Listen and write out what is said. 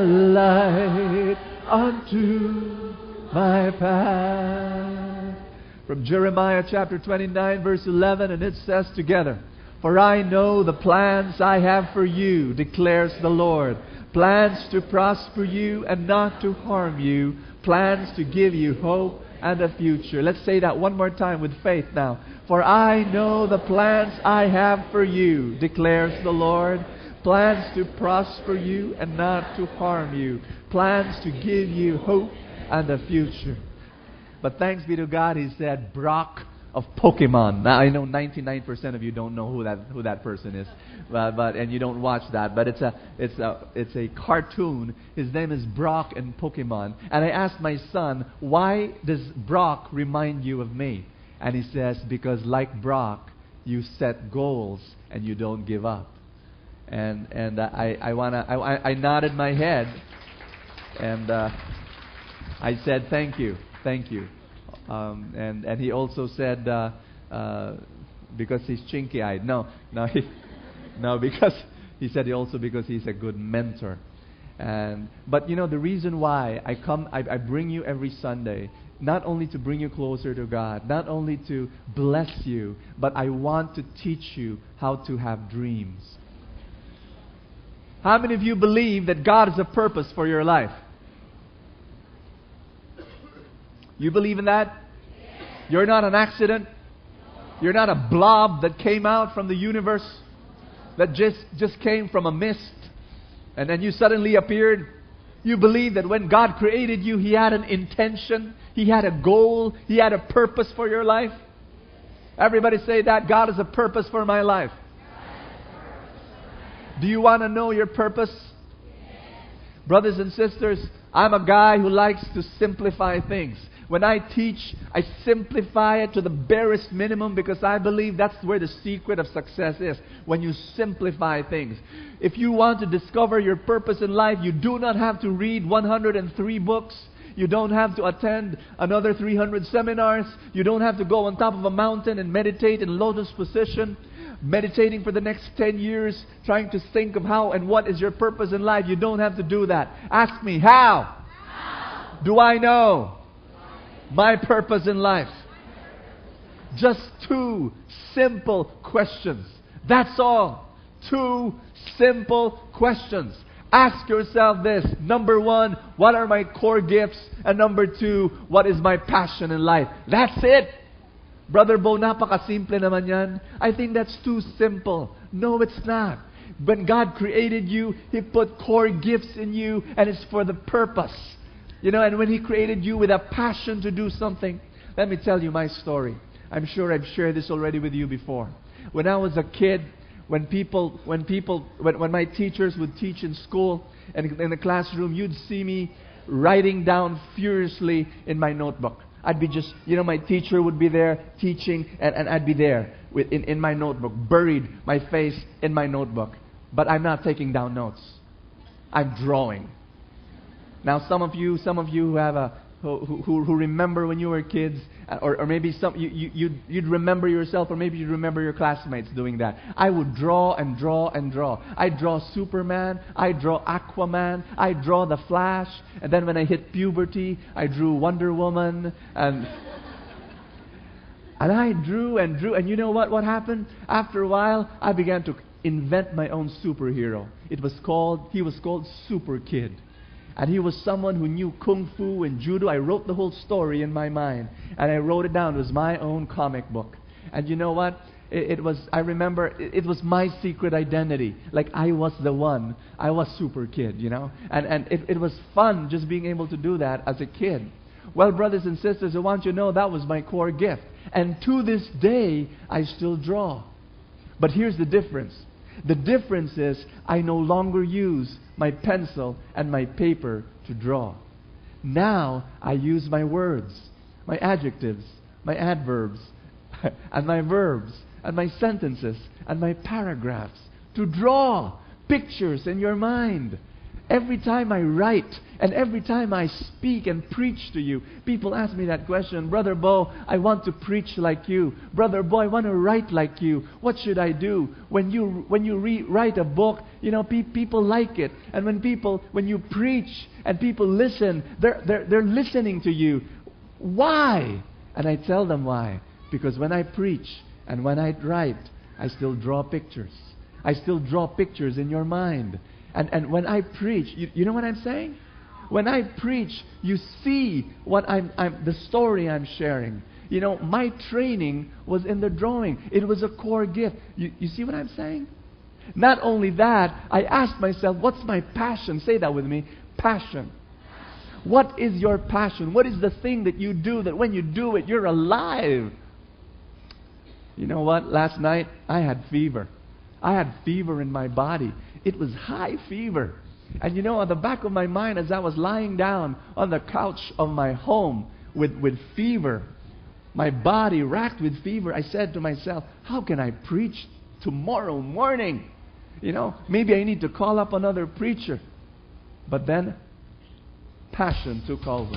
light unto my path. From Jeremiah chapter 29 verse 11, and it says together, For I know the plans I have for you, declares the Lord. Plans to prosper you and not to harm you. Plans to give you hope and a future. Let's say that one more time with faith now. For I know the plans I have for you, declares the Lord. Plans to prosper you and not to harm you. Plans to give you hope and a future. But thanks be to God, He said, Brock of Pokemon. Now I know 99% of you don't know who that person is, but and you don't watch that. But it's a cartoon. His name is Brock and Pokemon. And I asked my son, why does Brock remind you of me? And he says, because like Brock, you set goals and you don't give up. And I nodded my head, and I said, thank you. And he also said, because he's chinky-eyed. No, because he said because he's a good mentor. But you know, the reason why I bring you every Sunday, not only to bring you closer to God, not only to bless you, but I want to teach you how to have dreams. How many of you believe that God has a purpose for your life? You believe in that? You're not an accident. You're not a blob that came out from the universe, that just came from a mist, and then you suddenly appeared. You believe that when God created you, He had an intention, He had a goal, He had a purpose for your life. Everybody say that. God has a purpose for my life. Do you want to know your purpose? Brothers and sisters, I'm a guy who likes to simplify things. When I teach, I simplify it to the barest minimum because I believe that's where the secret of success is. When you simplify things. If you want to discover your purpose in life, you do not have to read 103 books. You don't have to attend another 300 seminars. You don't have to go on top of a mountain and meditate in lotus position, meditating for the next 10 years, trying to think of how and what is your purpose in life. You don't have to do that. Ask me, how do I know my purpose in life? Just 2 simple questions. That's all. 2 simple questions. Ask yourself this. Number 1, what are my core gifts? And number 2, what is my passion in life? That's it. Brother Bo, napaka-simple naman yan. I think that's too simple. No, it's not. When God created you, He put core gifts in you, and it's for the purpose. You know, and when He created you with a passion to do something, let me tell you my story. I'm sure I've shared this already with you before. When I was a kid, when my teachers would teach in school and in the classroom, you'd see me writing down furiously in my notebook. I'd be just, my teacher would be there teaching, and I'd be there in my notebook, buried my face in my notebook. But I'm not taking down notes. I'm drawing. Now, some of you who have who remember when you were kids, or maybe you'd remember yourself, or maybe you'd remember your classmates doing that. I would draw and draw and draw. I'd draw Superman, I'd draw Aquaman, I'd draw the Flash, and then when I hit puberty, I drew Wonder Woman, and I drew and drew, and you know what happened? After a while, I began to invent my own superhero. He was called Super Kid. And he was someone who knew Kung Fu and Judo. I wrote the whole story in my mind. And I wrote it down. It was my own comic book. And you know what? I remember, it was my secret identity. Like I was the one. I was Super Kid, And it was fun just being able to do that as a kid. Well, brothers and sisters, I want you to know that was my core gift. And to this day, I still draw. But here's the difference. The difference is I no longer use my pencil and my paper to draw. Now I use my words, my adjectives, my adverbs, and my verbs, and my sentences, and my paragraphs to draw pictures in your mind. Every time I write and every time I speak and preach to you, people ask me that question, Brother Bo, I want to preach like you. Brother Bo, I want to write like you. What should I do? When you write a book, people like it. And when you preach and people listen, they're listening to you. Why? And I tell them why. Because when I preach and when I write, I still draw pictures. I still draw pictures in your mind. And when I preach, you know what I'm saying? When I preach, you see what the story I'm sharing. My training was in the drawing. It was a core gift. You see what I'm saying? Not only that, I asked myself, what's my passion? Say that with me. Passion. What is your passion? What is the thing that you do that when you do it, you're alive? You know what? Last night, I had fever. I had fever in my body. It was high fever. And on the back of my mind, as I was lying down on the couch of my home with fever, my body racked with fever, I said to myself, how can I preach tomorrow morning? Maybe I need to call up another preacher. But then, passion took over.